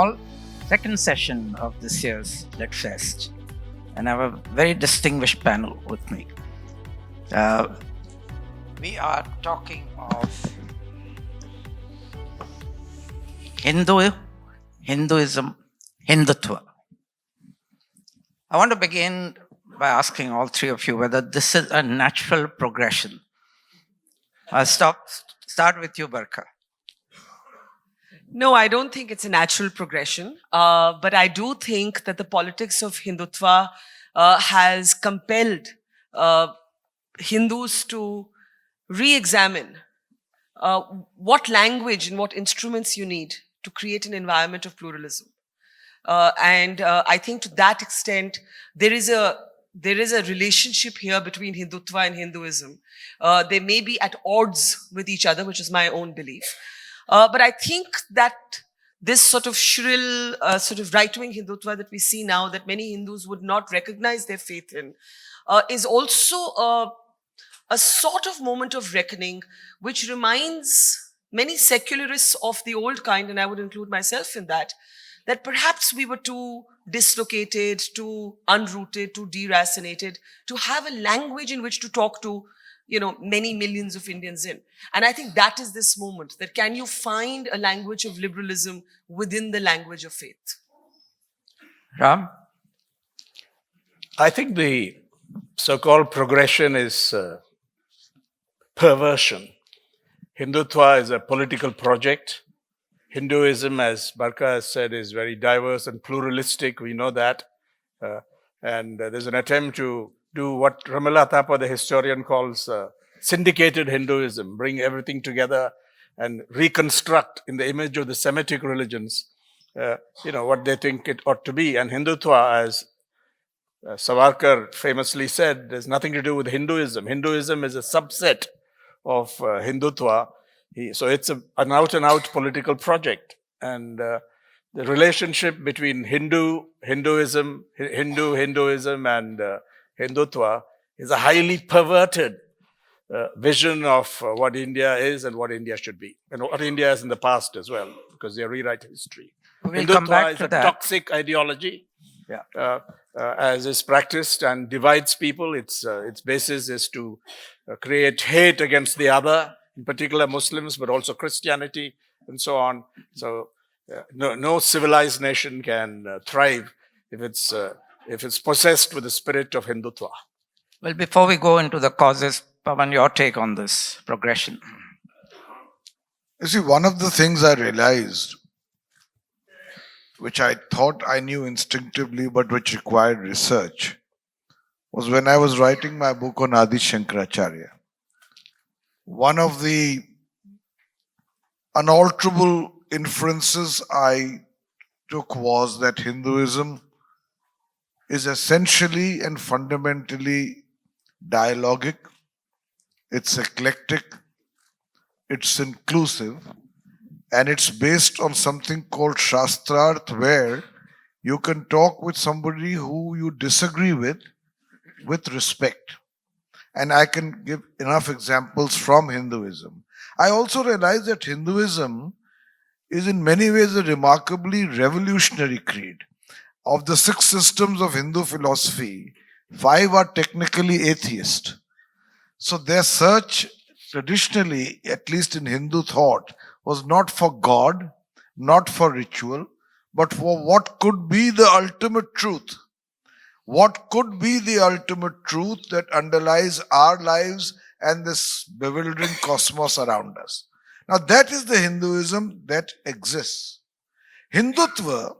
all. Second session of this year's Lit Fest. And I have a very distinguished panel with me. We are talking of Hinduism, Hindutva. I want to begin by asking all three of you whether this is a natural progression. I'll start with you, Barkha. No, I don't think it's a natural progression. But I do think that the politics of Hindutva has compelled Hindus to re-examine what language and what instruments you need to create an environment of pluralism. And I think to that extent, there is a relationship here between Hindutva and Hinduism. They may be at odds with each other, which is my own belief. But I think that this sort of shrill, sort of right-wing Hindutva that we see now, that many Hindus would not recognize their faith in, is also a sort of moment of reckoning, which reminds many secularists of the old kind, and I would include myself in that perhaps we were too dislocated, too unrooted, too deracinated to have a language in which to talk to, many millions of Indians in. And I think that is this moment, that can you find a language of liberalism within the language of faith? Ram? I think the so-called progression is perversion. Hindutva is a political project. Hinduism, as Barkha has said, is very diverse and pluralistic. We know that. And there's an attempt to do what Ramala Thapa, the historian, calls syndicated Hinduism, bring everything together and reconstruct in the image of the Semitic religions, what they think it ought to be. And Hindutva, as Savarkar famously said, there's nothing to do with Hinduism. Hinduism is a subset of Hindutva. So it's an out-and-out political project. And the relationship between Hinduism, and Hindutva is a highly perverted vision of what India is and what India should be, and what India is in the past as well, because they rewrite history. We'll come back Hindutva is to a that. toxic ideology, as is practiced, and divides people. Its basis is to create hate against the other, in particular Muslims, but also Christianity and so on. So no civilized nation can thrive if it's possessed with the spirit of Hindutva. Well, before we go into the causes, Pavan, your take on this progression. You see, one of the things I realized, which I thought I knew instinctively but which required research, was when I was writing my book on Adi Shankaracharya. One of the unalterable inferences I took was that Hinduism is essentially and fundamentally dialogic, it's eclectic, it's inclusive, and it's based on something called Shastrarth, where you can talk with somebody who you disagree with respect. And I can give enough examples from Hinduism. I also realize that Hinduism is in many ways a remarkably revolutionary creed. Of the 6 systems of Hindu philosophy, 5 are technically atheist. So their search traditionally, at least in Hindu thought, was not for God, not for ritual, but for what could be the ultimate truth. What could be the ultimate truth that underlies our lives and this bewildering cosmos around us? Now that is the Hinduism that exists. Hindutva,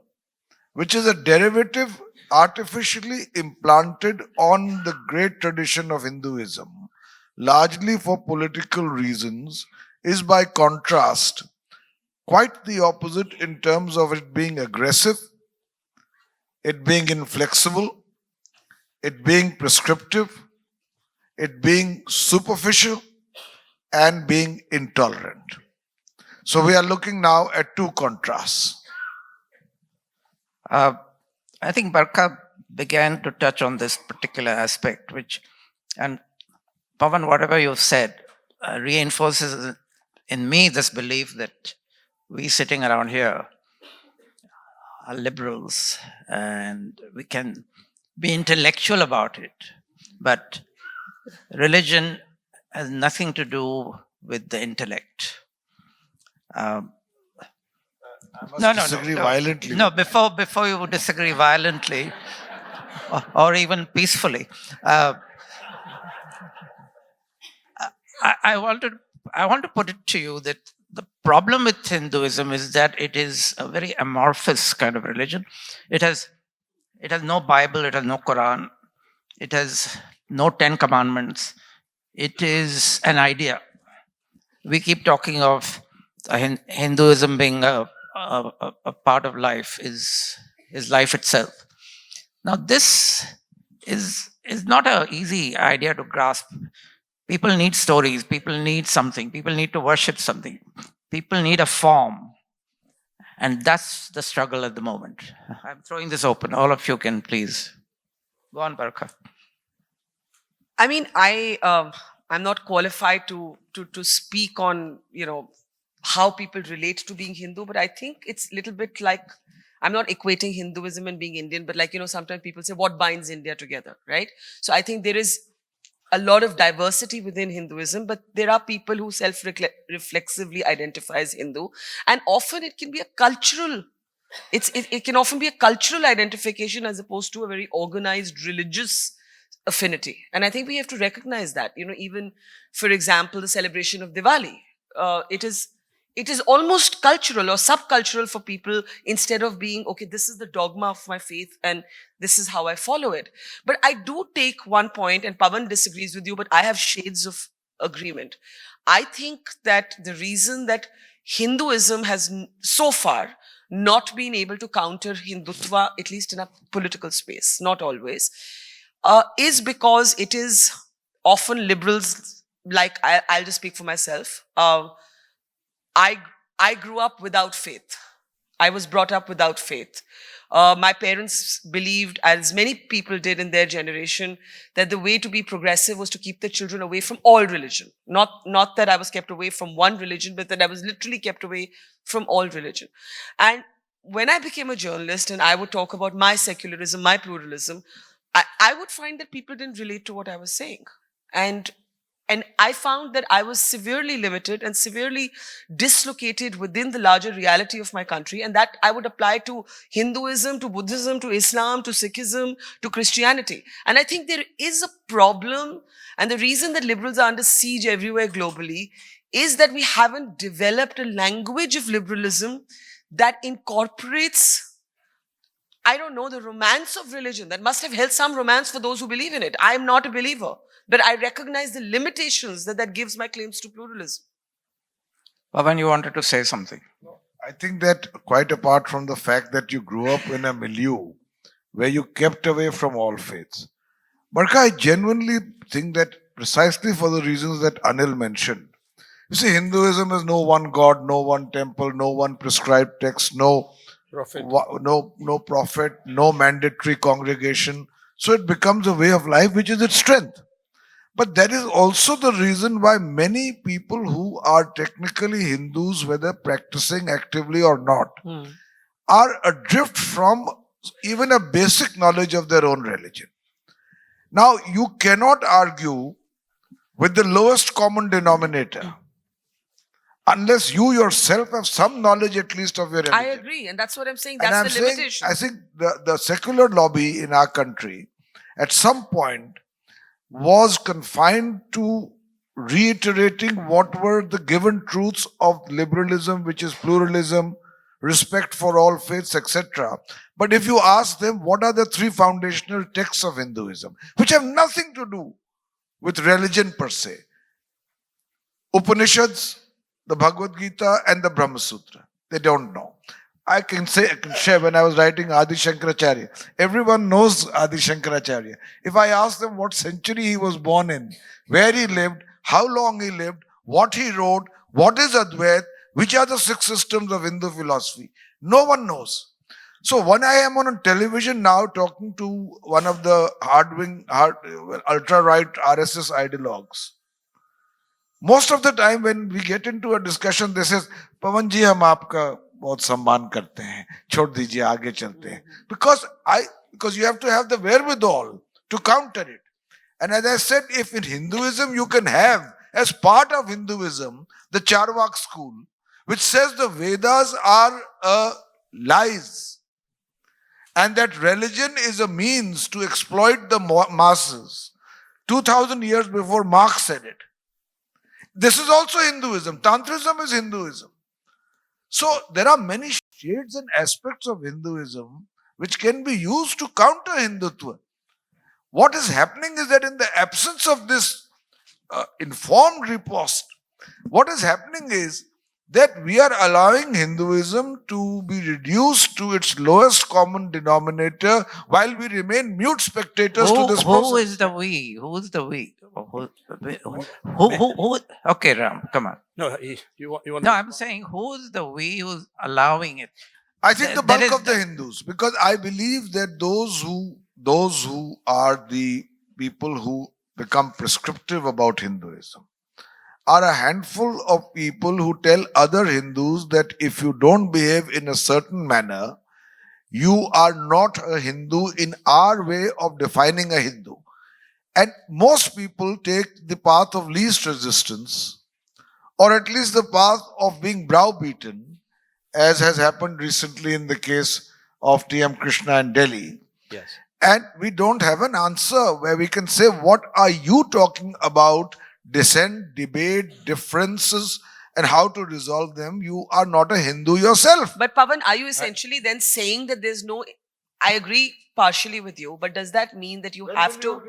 which is a derivative artificially implanted on the great tradition of Hinduism, largely for political reasons, is by contrast quite the opposite in terms of it being aggressive, it being inflexible, it being prescriptive, it being superficial, and being intolerant. So we are looking now at 2 contrasts. I think Barkha began to touch on this particular aspect, and Pavan, whatever you've said, reinforces in me this belief that we sitting around here are liberals and we can be intellectual about it. But religion has nothing to do with the intellect. I must No, disagree violently. No, before you disagree violently or even peacefully, I want to put it to you that the problem with Hinduism is that it is a very amorphous kind of religion. It has no Bible, it has no Quran, it has no 10 commandments. It is an idea. We keep talking of Hinduism being a part of life, is life itself. Now, this is not an easy idea to grasp. People need stories, people need something, people need to worship something, people need a form. And that's the struggle at the moment. I'm throwing this open. All of you can please go on, Barkha. I mean, I'm not qualified to speak on, how people relate to being Hindu, but I think it's a little bit like, I'm not equating Hinduism and being Indian, but like, sometimes people say, what binds India together, right? So I think there is a lot of diversity within Hinduism, but there are people who self-reflexively identify as Hindu, and often it can be a cultural, it can often be a cultural identification as opposed to a very organized religious affinity. And I think we have to recognize that, even, for example, the celebration of Diwali, it is almost cultural or subcultural for people, instead of being, okay, this is the dogma of my faith and this is how I follow it. But I do take one point, and Pavan disagrees with you, but I have shades of agreement. I think that the reason that Hinduism has so far not been able to counter Hindutva, at least in a political space, not always, is because it is often liberals, like I'll just speak for myself. I grew up without faith. I was brought up without faith. My parents believed, as many people did in their generation, that the way to be progressive was to keep the children away from all religion. Not that I was kept away from one religion, but that I was literally kept away from all religion. And when I became a journalist and I would talk about my secularism, my pluralism, I would find that people didn't relate to what I was saying. And I found that I was severely limited and severely dislocated within the larger reality of my country. And that I would apply to Hinduism, to Buddhism, to Islam, to Sikhism, to Christianity. And I think there is a problem. And the reason that liberals are under siege everywhere globally is that we haven't developed a language of liberalism that incorporates, I don't know, the romance of religion. That must have held some romance for those who believe in it. I am not a believer, but I recognize the limitations that gives my claims to pluralism. Pavan, you wanted to say something. I think that quite apart from the fact that you grew up in a milieu where you kept away from all faiths, Barkha, I genuinely think that precisely for the reasons that Anil mentioned. You see, Hinduism has no one God, no one temple, no one prescribed text, no Prophet. no prophet, no mandatory congregation. So it becomes a way of life which is its strength. But that is also the reason why many people who are technically Hindus, whether practicing actively or not, are adrift from even a basic knowledge of their own religion. Now, you cannot argue with the lowest common denominator unless you yourself have some knowledge at least of your religion. I agree, and that's what I'm saying. That's the limitation. I think the secular lobby in our country at some point was confined to reiterating what were the given truths of liberalism, which is pluralism, respect for all faiths, etc. But if you ask them what are the three foundational texts of Hinduism, which have nothing to do with religion per se, Upanishads, the Bhagavad Gita, and the Brahma Sutra, they don't know. I can share when I was writing Adi Shankaracharya. Everyone knows Adi Shankaracharya. If I ask them what century he was born in, where he lived, how long he lived, what he wrote, what is Advait, which are the six systems of Hindu philosophy, no one knows. So when I am on television now talking to one of the ultra-right RSS ideologues, most of the time when we get into a discussion, they say, Pavan ji, hum aapka बहुत सम्मान करते हैं, छोड़ दीजिए आगे चलते हैं. Because you have to have the wherewithal to counter it. And as I said, if in Hinduism you can have, as part of Hinduism, the Charvak school, which says the Vedas are lies, and that religion is a means to exploit the masses. 2000 years before Marx said it. This is also Hinduism. Tantrism is Hinduism. So there are many shades and aspects of Hinduism which can be used to counter Hindutva. What is happening is that in the absence of this informed riposte, what is happening is that we are allowing Hinduism to be reduced to its lowest common denominator while we remain mute spectators to this process. Who is the we? Who is the we? Who? Okay, Ram, come on. No, you want No, I'm saying who's the we who's allowing it? I think the There bulk is of the Hindus, because I believe that those who are the people who become prescriptive about Hinduism are a handful of people who tell other Hindus that if you don't behave in a certain manner, you are not a Hindu in our way of defining a Hindu. And most people take the path of least resistance, or at least the path of being browbeaten, as has happened recently in the case of T.M. Krishna in Delhi. Yes. And we don't have an answer where we can say, what are you talking about? Dissent, debate, differences, and how to resolve them. You are not a Hindu yourself. But Pavan, are you essentially then saying that there's no, I agree partially with you, but does that mean that you have to,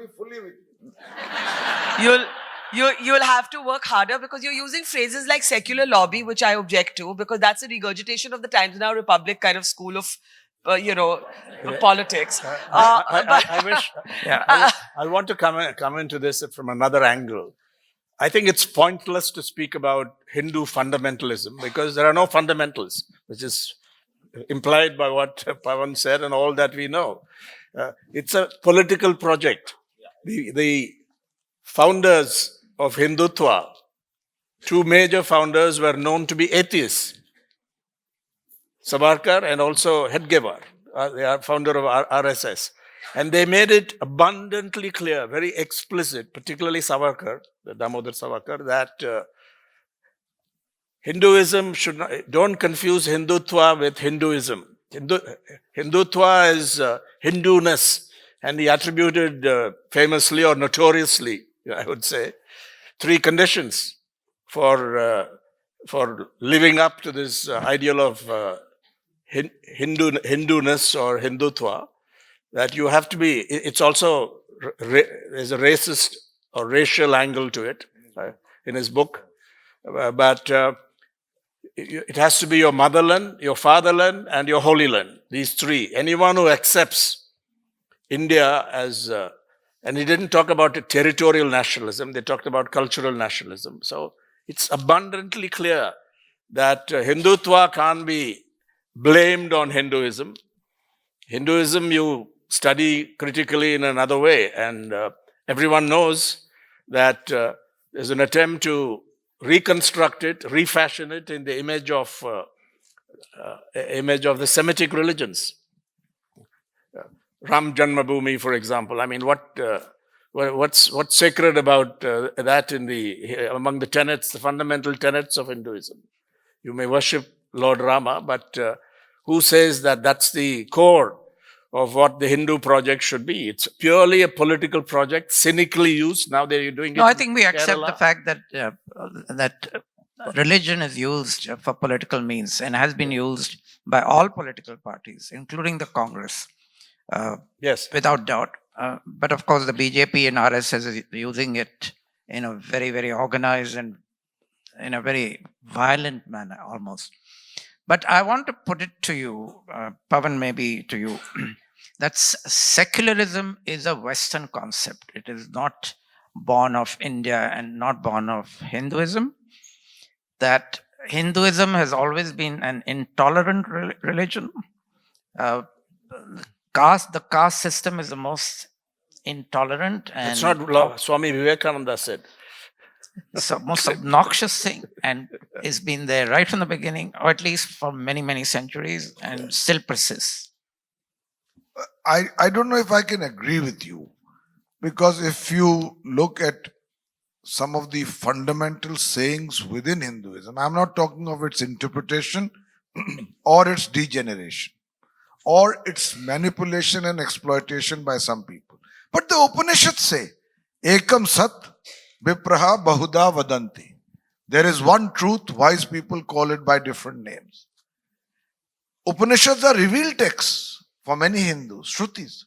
you'll have to work harder because you're using phrases like secular lobby, which I object to, because that's a regurgitation of the Times Now Republic kind of school of, politics. I wish. Yeah. I want to come into this from another angle. I think it's pointless to speak about Hindu fundamentalism because there are no fundamentals, which is implied by what Pavan said and all that we know. It's a political project. The founders of Hindutva, two major founders, were known to be atheists. Savarkar and also Hedgewar, the founder of RSS. And they made it abundantly clear, very explicit, particularly Savarkar, the Damodar Savarkar, that Hinduism should not, don't confuse Hindutva with Hinduism. Hindutva is Hinduness, and he attributed famously or notoriously, I would say, 3 conditions for living up to this ideal of Hinduness or Hindutva. That you have to be, it's also, there's a racist or racial angle to it in his book. But it has to be your motherland, your fatherland, and your holy land. These 3. Anyone who accepts India as, and he didn't talk about territorial nationalism, they talked about cultural nationalism. So it's abundantly clear that Hindutva can't be blamed on Hinduism. Hinduism, you study critically in another way, and everyone knows that there's an attempt to reconstruct it, refashion it in the image of the Semitic religions. Ram Janmabhoomi, for example. I mean, what's sacred about that among the tenets, the fundamental tenets of Hinduism? You may worship Lord Rama, but who says that that's the core of what the Hindu project should be? It's purely a political project, cynically used. Now they're doing it. No, I think we accept Kerala. the fact that religion is used for political means and has been used by all political parties, including the Congress. Yes. Without doubt. But of course, the BJP and RSS is using it in a very, very organized and in a very violent manner almost. But I want to put it to you, Pavan, maybe to you, that secularism is a Western concept. It is not born of India and not born of Hinduism. That Hinduism has always been an intolerant religion. The caste system is the most intolerant. And It's not Swami Vivekananda said. most obnoxious thing, and it's been there right from the beginning, or at least for many, many centuries, and still persists. I don't know if I can agree with you, because if you look at some of the fundamental sayings within Hinduism, I'm not talking of its interpretation or its degeneration or its manipulation and exploitation by some people. But the Upanishads say, Ekam Sat Vipraha Bahuda Vadanti. There is one truth, wise people call it by different names. Upanishads are revealed texts for many Hindus, Shrutis.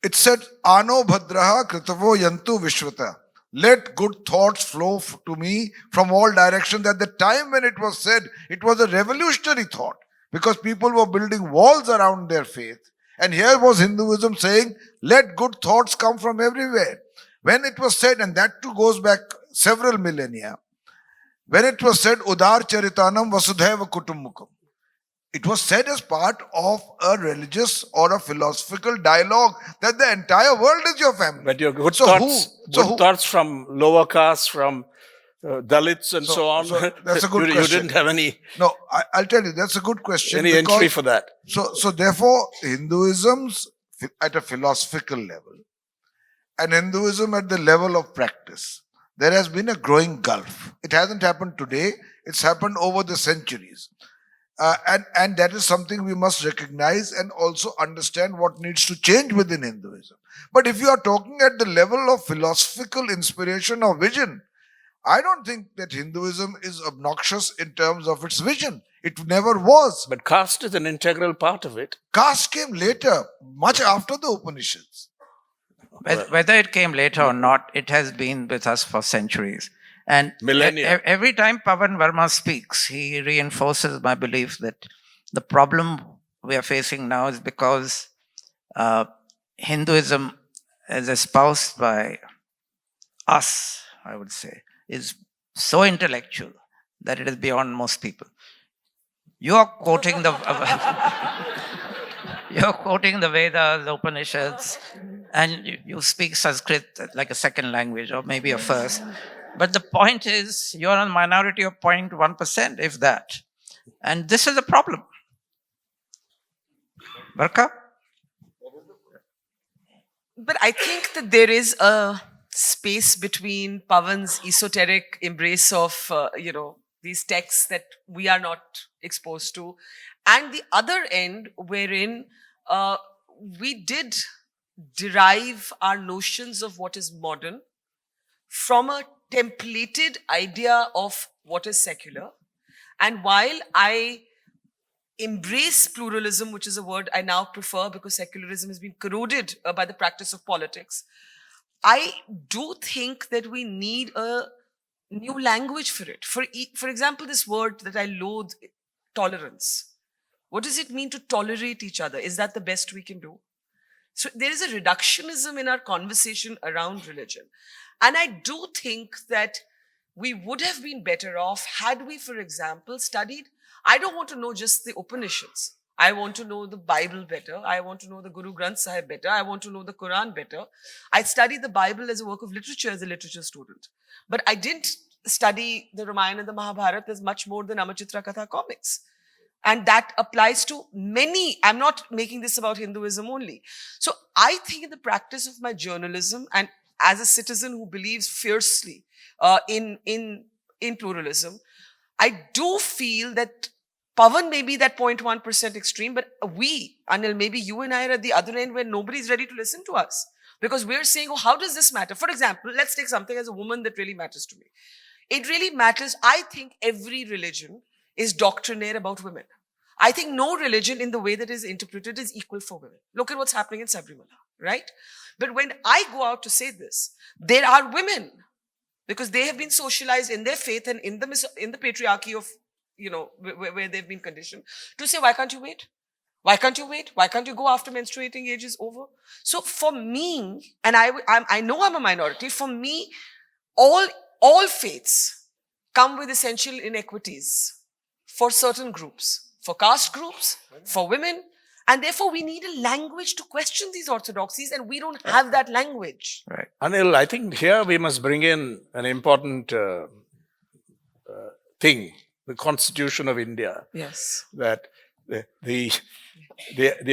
It said, Ano Bhadraha Kritavo Yantu Vishvata. Let good thoughts flow to me from all directions. At the time when it was said, it was a revolutionary thought because people were building walls around their faith. And here was Hinduism saying, let good thoughts come from everywhere. When it was said, and that too goes back several millennia, when it was said, Udar Charitanam Vasudhaiva Kutumbukam, it was said as part of a religious or a philosophical dialogue that the entire world is your family. But your good So thoughts, who- good thoughts from lower castes, from Dalits and so on. That's a good you question. didn't have any I'll tell you, that's a good question. any because- entry for that. So therefore, Hinduism's at a philosophical level and Hinduism at the level of practice, there has been a growing gulf. It hasn't happened today, it's happened over the centuries. And that is something we must recognize and also understand what needs to change within Hinduism. But if you are talking at the level of philosophical inspiration or vision, I don't think that Hinduism is obnoxious in terms of its vision. It never was. But caste is an integral part of it. Caste came later, much after the Upanishads. Whether it came later or not, it has been with us for centuries. And Millennia. Every time Pavan Varma speaks, he reinforces my belief that the problem we are facing now is because Hinduism, as espoused by us, I would say, is so intellectual that it is beyond most people. You are quoting the you're quoting the Vedas, the Upanishads, and you speak Sanskrit like a second language or maybe a first. But the point is, you're a minority of 0.1%, if that. And this is a problem. Barkha? But I think that there is a space between Pavan's esoteric embrace of, these texts that we are not exposed to, and the other end wherein we did derive our notions of what is modern from a templated idea of what is secular. And while I embrace pluralism, which is a word I now prefer because secularism has been corroded by the practice of politics, I do think that we need a new language for it. For example, this word that I loathe, tolerance. What does it mean to tolerate each other? Is that the best we can do? So there is a reductionism in our conversation around religion. And I do think that we would have been better off had we, for example, studied. I don't want to know just the Upanishads. I want to know the Bible better. I want to know the Guru Granth Sahib better. I want to know the Quran better. I studied the Bible as a work of literature as a literature student. But I didn't study the Ramayana and the Mahabharata as much more than Amachitra Katha comics. And that applies to many. I'm not making this about Hinduism only. So I think in the practice of my journalism and as a citizen who believes fiercely in pluralism, I do feel that Pavan may be that 0.1% extreme, but we, Anil, maybe you and I are at the other end where nobody's ready to listen to us. Because we're saying, oh, how does this matter? For example, let's take something as a woman that really matters to me. It really matters. I think every religion is doctrinaire about women. I think no religion in the way that is interpreted is equal for women. Look at what's happening in Sabrimala, right? But when I go out to say this, there are women, because they have been socialized in their faith and in the patriarchy of, where they've been conditioned, to say, why can't you wait? Why can't you wait? Why can't you go after menstruating age is over? So for me, and I know I'm a minority, for me, all faiths come with essential inequities for certain groups, for caste groups, for women, And therefore, we need a language to question these orthodoxies, and we don't have that language. Right. Anil, I think here we must bring in an important thing, the Constitution of India. Yes. That the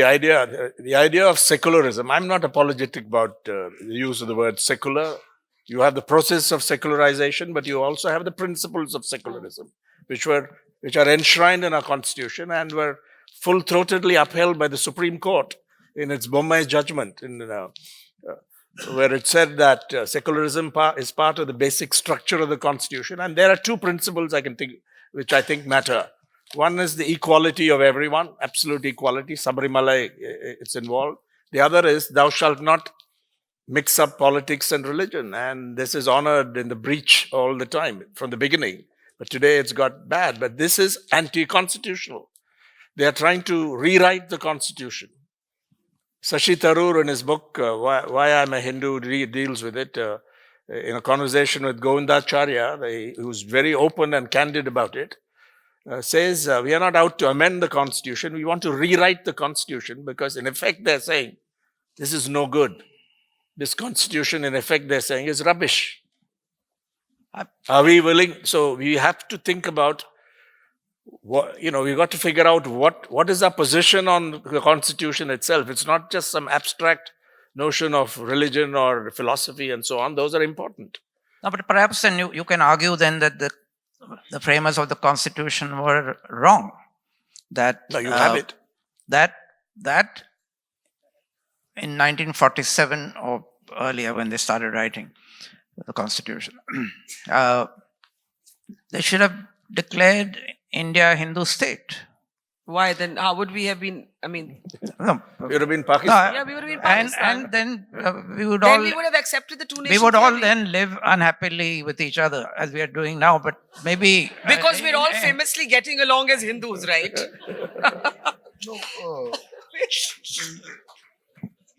idea of secularism. I'm not apologetic about the use of the word secular. You have the process of secularization, but you also have the principles of secularism, which are enshrined in our Constitution and were full-throatedly upheld by the Supreme Court in its Bombay judgment, where it said that secularism is part of the basic structure of the Constitution. And there are two principles which I think matter. One is the equality of everyone, absolute equality. Sabarimala, it's involved. The other is thou shalt not mix up politics and religion. And this is honored in the breach all the time from the beginning. But today it's got bad. But this is anti-constitutional. They are trying to rewrite the Constitution. Shashi Tharoor in his book, Why I'm a Hindu, deals with it in a conversation with Govindacharya, who's very open and candid about it. Says, we are not out to amend the Constitution. We want to rewrite the Constitution because, in effect, they're saying, this is no good. This Constitution, in effect, they're saying, is rubbish. Are we willing? So we have to think about, we've got to figure out what is our position on the Constitution itself. It's not just some abstract notion of religion or philosophy and so on. Those are important. No, but perhaps then you can argue then that the framers of the Constitution were wrong. That No, you have it. That in 1947 or earlier when they started writing the Constitution, they should have declared India a Hindu state. Why then? How would we have been? I mean, No, We would have been Pakistan. yeah, we would have been Pakistan. and then we would Then all we would have accepted the two we nations. would all theory. then live unhappily with each other as we are doing now. But maybe Because we're all famously getting along as Hindus, right? No,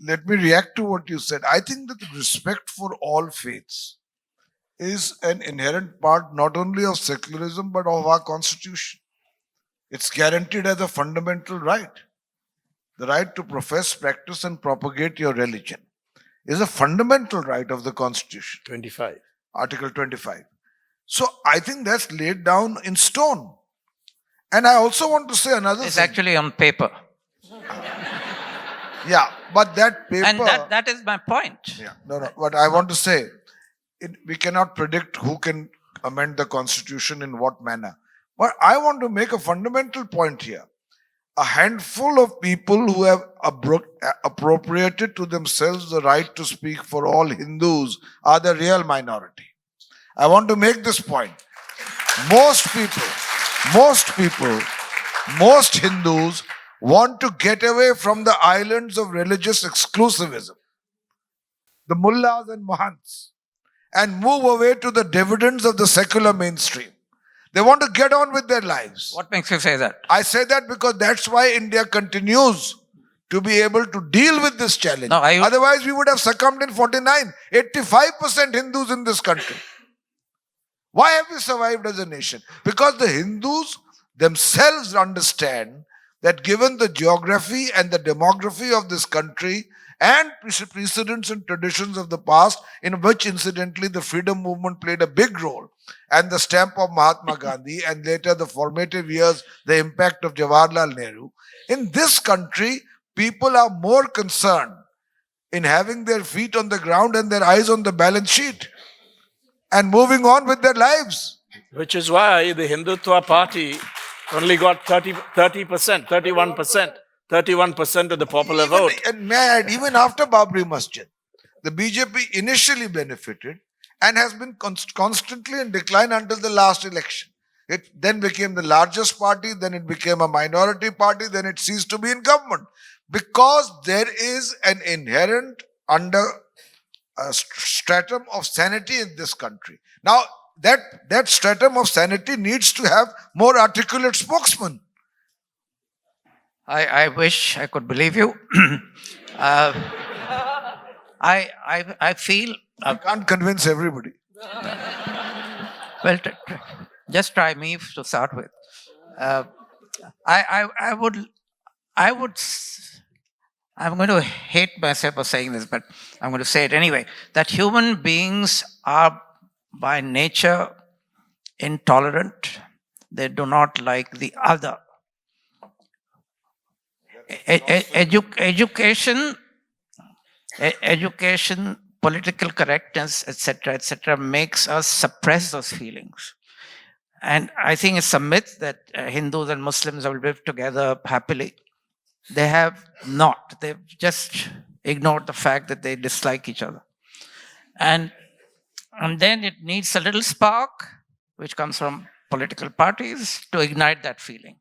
let me react to what you said. I think that the respect for all faiths is an inherent part not only of secularism but of our Constitution. It's guaranteed as a fundamental right. The right to profess, practice, and propagate your religion is a fundamental right of the Constitution, 25. Article 25. So I think that's laid down in stone. And I also want to say another it's thing. actually on paper. Yeah, but that paper. And that is my point. Yeah, no. But I want to say, we cannot predict who can amend the Constitution in what manner. But I want to make a fundamental point here. A handful of people who have appropriated to themselves the right to speak for all Hindus are the real minority. I want to make this point. Most Hindus want to get away from the islands of religious exclusivism, the mullahs and mahants, and move away to the dividends of the secular mainstream. They want to get on with their lives. What makes you say that? I say that because that's why India continues to be able to deal with this challenge. No, Otherwise, we would have succumbed in 49. 85% Hindus in this country. Why have we survived as a nation? Because the Hindus themselves understand that given the geography and the demography of this country and precedents and traditions of the past, in which incidentally the freedom movement played a big role, and the stamp of Mahatma Gandhi, and later the formative years, the impact of Jawaharlal Nehru, in this country, people are more concerned in having their feet on the ground and their eyes on the balance sheet and moving on with their lives. Which is why the Hindutva party only got 31% of the popular vote. And may I add, even after Babri Masjid, the BJP initially benefited and has been constantly in decline until the last election. It then became the largest party, then it became a minority party, then it ceased to be in government. Because there is an inherent stratum of sanity in this country. Now, that stratum of sanity needs to have more articulate spokesmen. I wish I could believe you. I feel. I can't convince everybody. Well, just try me to start with. I would I would, I'm going to hate myself for saying this, but I'm going to say it anyway, that human beings are by nature intolerant. They do not like the other. Education, political correctness, etc., makes us suppress those feelings. And I think it's a myth that Hindus and Muslims have lived together happily. They have not. They've just ignored the fact that they dislike each other. And then it needs a little spark, which comes from political parties, to ignite that feeling.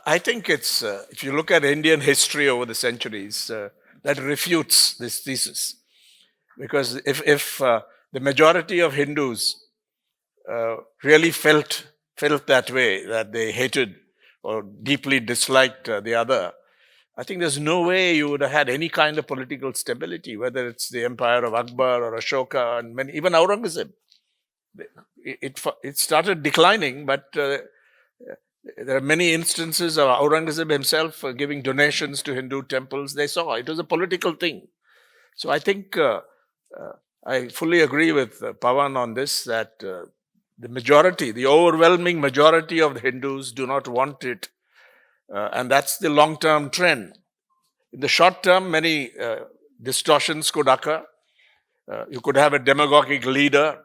I think it's, if you look at Indian history over the centuries, that refutes this thesis. Because if the majority of Hindus really felt that way, that they hated or deeply disliked the other, I think there's no way you would have had any kind of political stability, whether it's the empire of Akbar or Ashoka and even Aurangzeb. It started declining, but there are many instances of Aurangzeb himself giving donations to Hindu temples. They saw it was a political thing. So I think I fully agree with Pavan on this, that the overwhelming majority of the Hindus do not want it. And that's the long-term trend. In the short term, many distortions could occur. You could have a demagogic leader,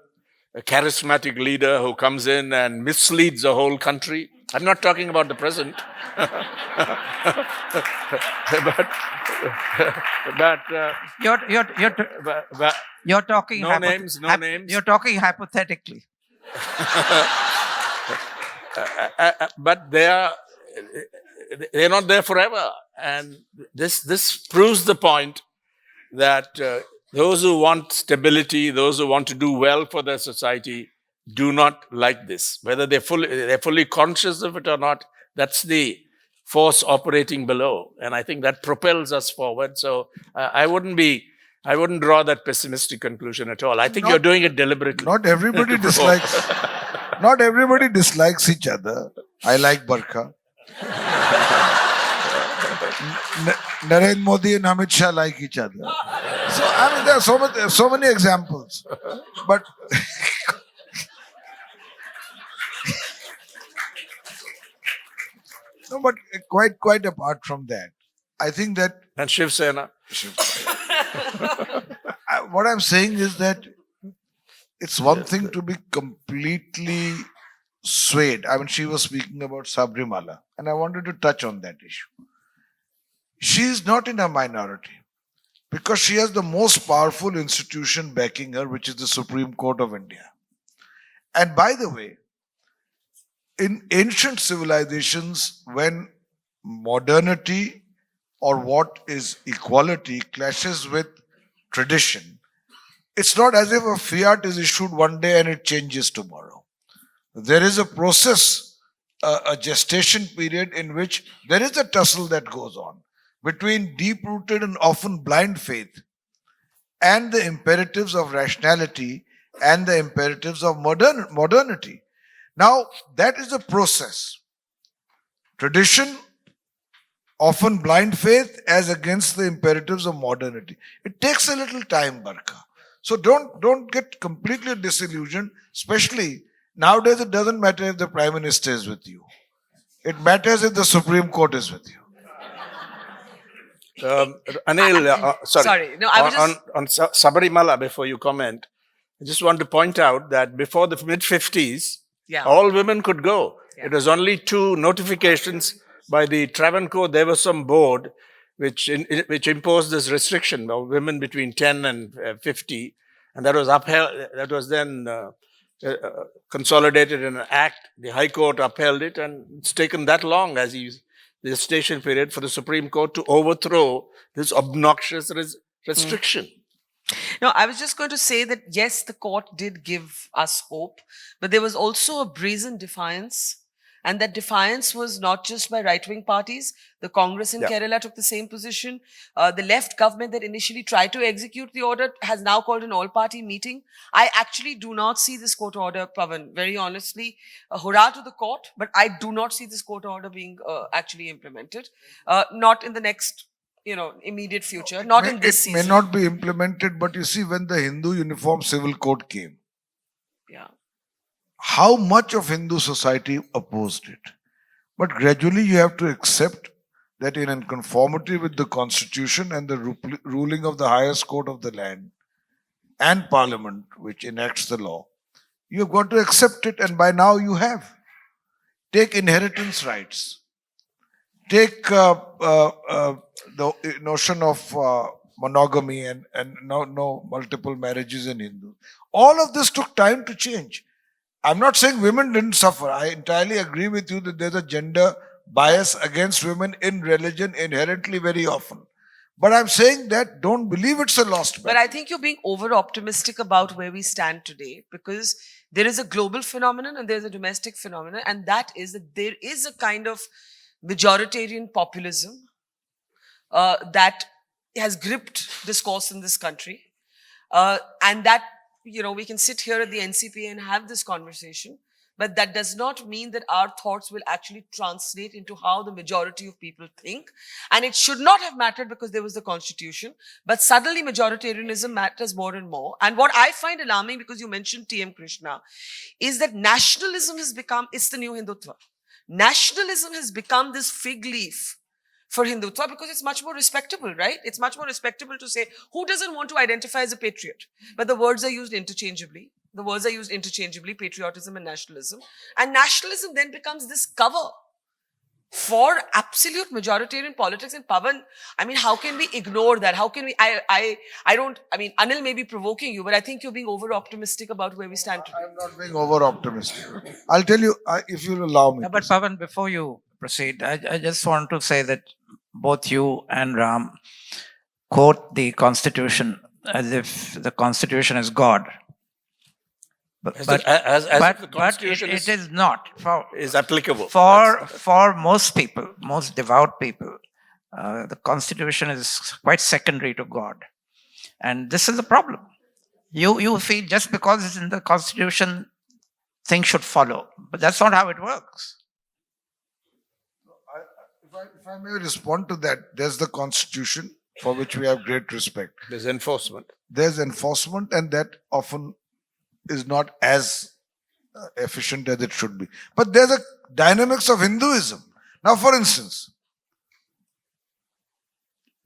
a charismatic leader who comes in and misleads the whole country. I'm not talking about the present. You're talking no names. You're talking hypothetically. But they're not there forever, and this proves the point that those who want stability, those who want to do well for their society, do not like this. Whether they're fully conscious of it or not, that's the force operating below, and I think that propels us forward. So I wouldn't draw that pessimistic conclusion at all. I think you're doing it deliberately. Not everybody dislikes. Not everybody dislikes each other. I like Barkha. Narendra Modi and Amit Shah like each other. So I mean, there are so many examples. But no, but quite apart from that, I think that And Shiv Sena. What I'm saying is that it's one thing to be completely swayed. I mean, she was speaking about Sabrimala, and I wanted to touch on that issue. She is not in a minority because she has the most powerful institution backing her, which is the Supreme Court of India. And by the way, in ancient civilizations, when modernity or what is equality clashes with tradition, it's not as if a fiat is issued one day and it changes tomorrow. There is a process, a gestation period in which there is a tussle that goes on between deep-rooted and often blind faith and the imperatives of rationality and the imperatives of modernity. Now, that is a process. Tradition, often blind faith, as against the imperatives of modernity. It takes a little time, Barkha. So don't get completely disillusioned, especially nowadays. It doesn't matter if the Prime Minister is with you. It matters if the Supreme Court is with you. Anil, Sorry. No, I was just... on Sabarimala, before you comment, I just want to point out that before the mid-50s, all women could go. It was only 2 notifications by the Travancore Devasam board which imposed this restriction of women between 10 and 50, and that was upheld. That was then consolidated in an act. The High Court upheld it, and it's taken that long as the gestation period for the Supreme Court to overthrow this obnoxious restriction. No, I was just going to say that yes, the court did give us hope, but there was also a brazen defiance And that defiance was not just by right-wing parties. The Congress in Yeah. Kerala took the same position. The left government that initially tried to execute the order has now called an all-party meeting. I actually do not see this court order, Pavan, very honestly. Hurrah to the court, but I do not see this court order being actually implemented. Not in the next, immediate future, not in this It season. may not be implemented, but you see, when the Hindu Uniform Civil Code came, Yeah. how much of Hindu society opposed it? But gradually you have to accept that in conformity with the constitution and the ruling of the highest court of the land and parliament, which enacts the law, you've got to accept it, and by now you have. Take inheritance rights. Take the notion of monogamy and no multiple marriages in Hindu. All of this took time to change. I'm not saying women didn't suffer. I entirely agree with you that there's a gender bias against women in religion inherently very often. But I'm saying that don't believe it's a lost battle. But I think you're being over optimistic about where we stand today, because there is a global phenomenon and there's a domestic phenomenon, and that is that there is a kind of majoritarian populism that has gripped discourse in this country. And that, we can sit here at the NCPA and have this conversation, but that does not mean that our thoughts will actually translate into how the majority of people think. And it should not have mattered because there was the constitution, but suddenly majoritarianism matters more and more. And what I find alarming, because you mentioned T.M. Krishna, is that nationalism has become, it's the new Hindutva. Nationalism has become this fig leaf for Hindutva because it's much more respectable, right? It's much more respectable to say, who doesn't want to identify as a patriot? But the words are used interchangeably. The words are used interchangeably, patriotism and nationalism. And nationalism then becomes this cover for absolute majoritarian politics. And Pavan, how can we ignore that? How can we, Anil may be provoking you, but I think you're being over optimistic about where we stand today. I'm not being over optimistic. I'll tell you, if you'll allow me. But Pavan, before you proceed, I just want to say that both you and Ram quote the Constitution as if the Constitution is God. But if the Constitution it is not. is applicable. For most people, most devout people, the Constitution is quite secondary to God. And this is the problem. You feel just because it's in the Constitution, things should follow. But that's not how it works. If I may respond to that, there's the Constitution, for which we have great respect. There's enforcement. There's enforcement, and that often is not as efficient as it should be. But there's a dynamics of Hinduism. Now, for instance,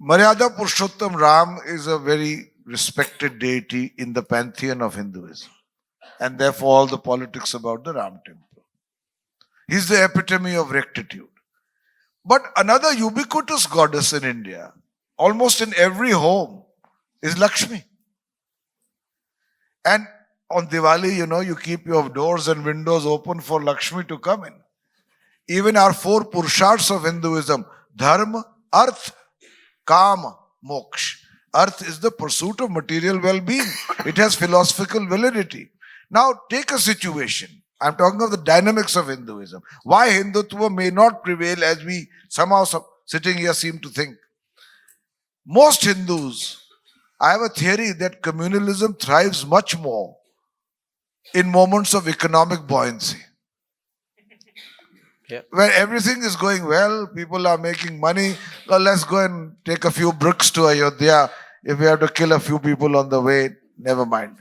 Maryada Purushottam Ram is a very respected deity in the pantheon of Hinduism, and therefore all the politics about the Ram temple. He's the epitome of rectitude. But another ubiquitous goddess in India, almost in every home, is Lakshmi. And on Diwali, you keep your doors and windows open for Lakshmi to come in. Even our 4 Purusharthas of Hinduism, Dharma, Arth, Kama, Moksha. Arth is the pursuit of material well-being. It has philosophical validity. Now, take a situation. I'm talking of the dynamics of Hinduism. Why Hindutva may not prevail as we somehow sitting here seem to think. Most Hindus, I have a theory that communalism thrives much more in moments of economic buoyancy. Yeah. Where everything is going well, people are making money. Well, let's go and take a few bricks to Ayodhya. If we have to kill a few people on the way, never mind.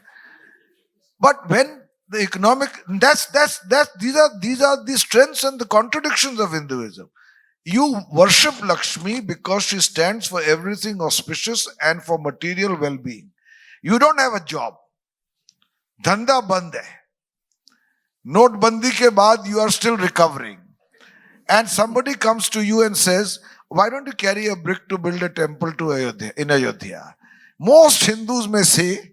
But when the economic, these are the strengths and the contradictions of Hinduism. You worship Lakshmi because she stands for everything auspicious and for material well-being. You don't have a job. Dhanda band hai. Notbandi ke baad you are still recovering. And somebody comes to you and says, why don't you carry a brick to build a temple to Ayodhya, in Ayodhya? Most Hindus may say,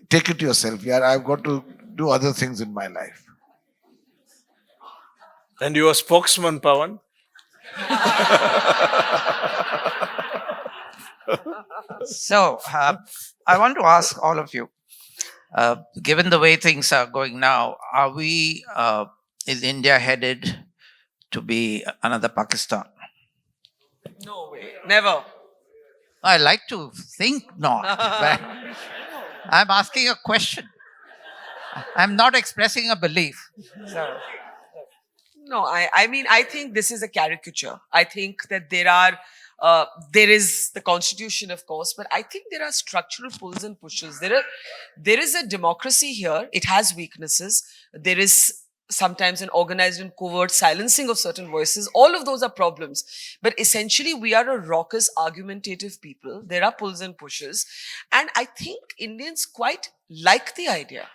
take it yourself, yeah, I've got to do other things in my life. And you are spokesman, Pavan. So, I want to ask all of you, given the way things are going now, is India headed to be another Pakistan? No way. Never. I like to think not, but I'm asking a question. I'm not expressing a belief. No, I mean, I think this is a caricature. I think that there is the constitution, of course, but I think there are structural pulls and pushes. There is a democracy here. It has weaknesses. There is sometimes an organized and covert silencing of certain voices. All of those are problems. But essentially, we are a raucous, argumentative people. There are pulls and pushes. And I think Indians quite like the idea.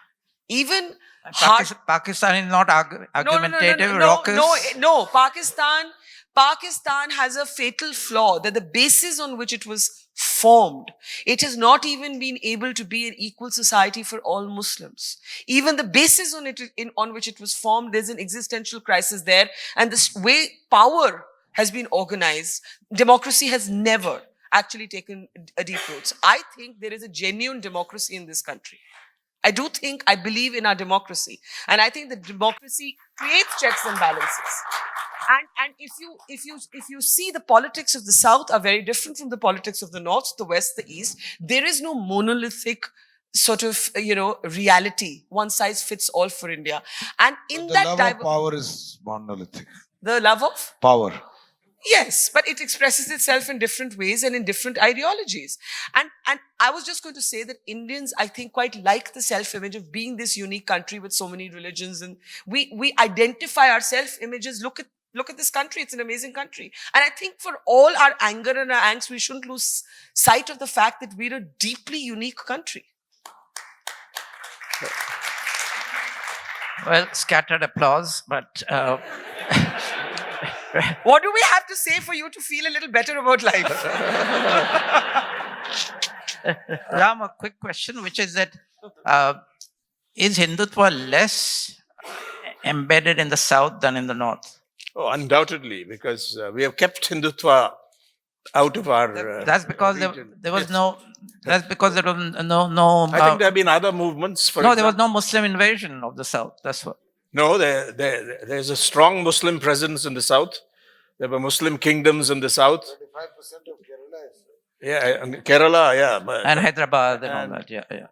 Even hard. Pakistan is not argumentative, raucous. No. Pakistan has a fatal flaw that the basis on which it was formed, it has not even been able to be an equal society for all Muslims. Even the basis on which it was formed, there's an existential crisis there. And the way power has been organized, democracy has never actually taken a deep roots. I think there is a genuine democracy in this country. I believe in our democracy. And I think that democracy creates checks and balances. And if you see, the politics of the South are very different from the politics of the North, the West, the East. There is no monolithic sort of, reality. One size fits all for India. And in The that love of power is monolithic. the love of Power. yes, but it expresses itself in different ways and in different ideologies. And I was just going to say that Indians, I think, quite like the self-image of being this unique country with so many religions, and we identify our self-images. Look at this country; it's an amazing country. And I think for all our anger and our angst, we shouldn't lose sight of the fact that we're a deeply unique country. Well, scattered applause, but What do we have to say for you to feel a little better about life? Ram, a quick question, which is that is Hindutva less embedded in the South than in the North? Oh, undoubtedly, because we have kept Hindutva out of our. That's because region. there was Yes. no. That's because there was no. I think there have been other movements. For no, there was example. no Muslim invasion of the South. That's what. No, there's a strong Muslim presence in the South. There were Muslim kingdoms in the South. 25% of Kerala is. Yeah, and Kerala, yeah. And Hyderabad and all that. Yeah.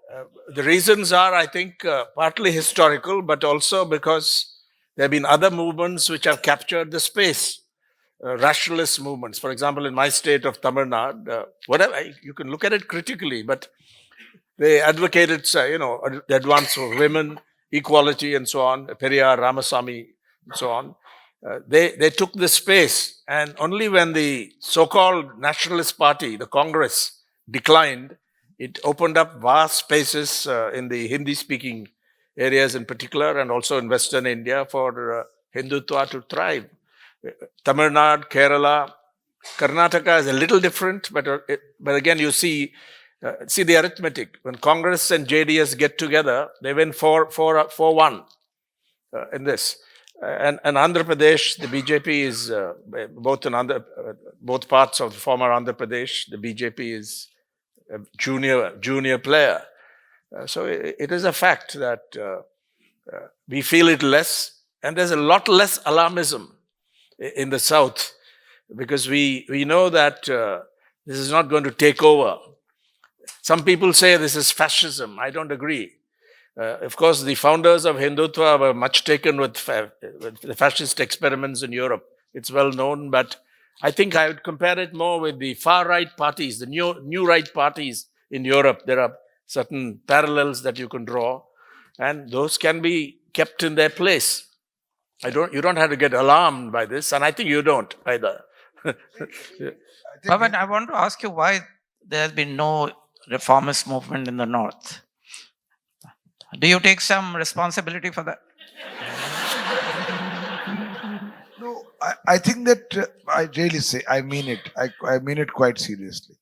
The reasons are, I think, partly historical, but also because there have been other movements which have captured the space. Rationalist movements. For example, in my state of Tamil Nadu, whatever, you can look at it critically, but they advocated, the advance of women, equality, and so on. Periyar, Ramasamy, and so on. They took this space, and only when the so-called nationalist party, the Congress, declined, it opened up vast spaces in the Hindi-speaking areas in particular, and also in Western India for Hindutva to thrive. Tamil Nadu, Kerala, Karnataka is a little different, but again, you see the arithmetic. When Congress and JDS get together, they win 4-1 in this. And Andhra Pradesh, the BJP is both parts of the former Andhra Pradesh. The BJP is a junior player. So it is a fact that we feel it less, and there's a lot less alarmism in the South, because we know that this is not going to take over. Some people say this is fascism. I don't agree. Of course, the founders of Hindutva were much taken with the fascist experiments in Europe. It's well known, but I think I would compare it more with the far-right parties, the new right parties in Europe. There are certain parallels that you can draw, and those can be kept in their place. You don't have to get alarmed by this, and I think you don't either. Pavan, I want to ask you why there has been no reformist movement in the North. Do you take some responsibility for that? No, I think that I really say, I mean it. I mean it quite seriously.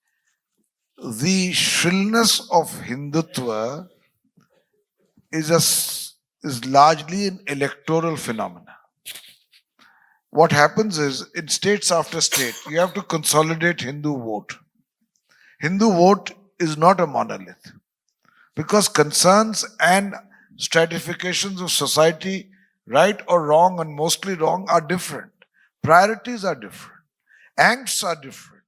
The shrillness of Hindutva is largely an electoral phenomenon. What happens is, in states after state, you have to consolidate Hindu vote. Hindu vote is not a monolith, because concerns and stratifications of society, right or wrong, and mostly wrong, are different. Priorities are different. Angst are different.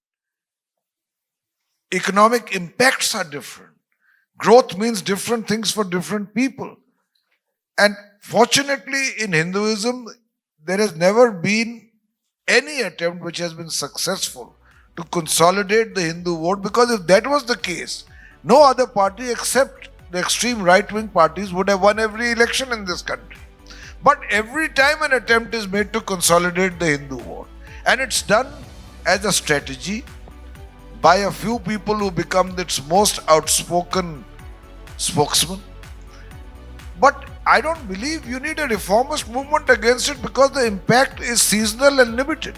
Economic impacts are different. Growth means different things for different people. And fortunately, in Hinduism, there has never been any attempt which has been successful to consolidate the Hindu vote, because if that was the case, no other party except the extreme right-wing parties would have won every election in this country. But every time an attempt is made to consolidate the Hindu vote, and it's done as a strategy by a few people who become its most outspoken spokesman. But I don't believe you need a reformist movement against it, because the impact is seasonal and limited.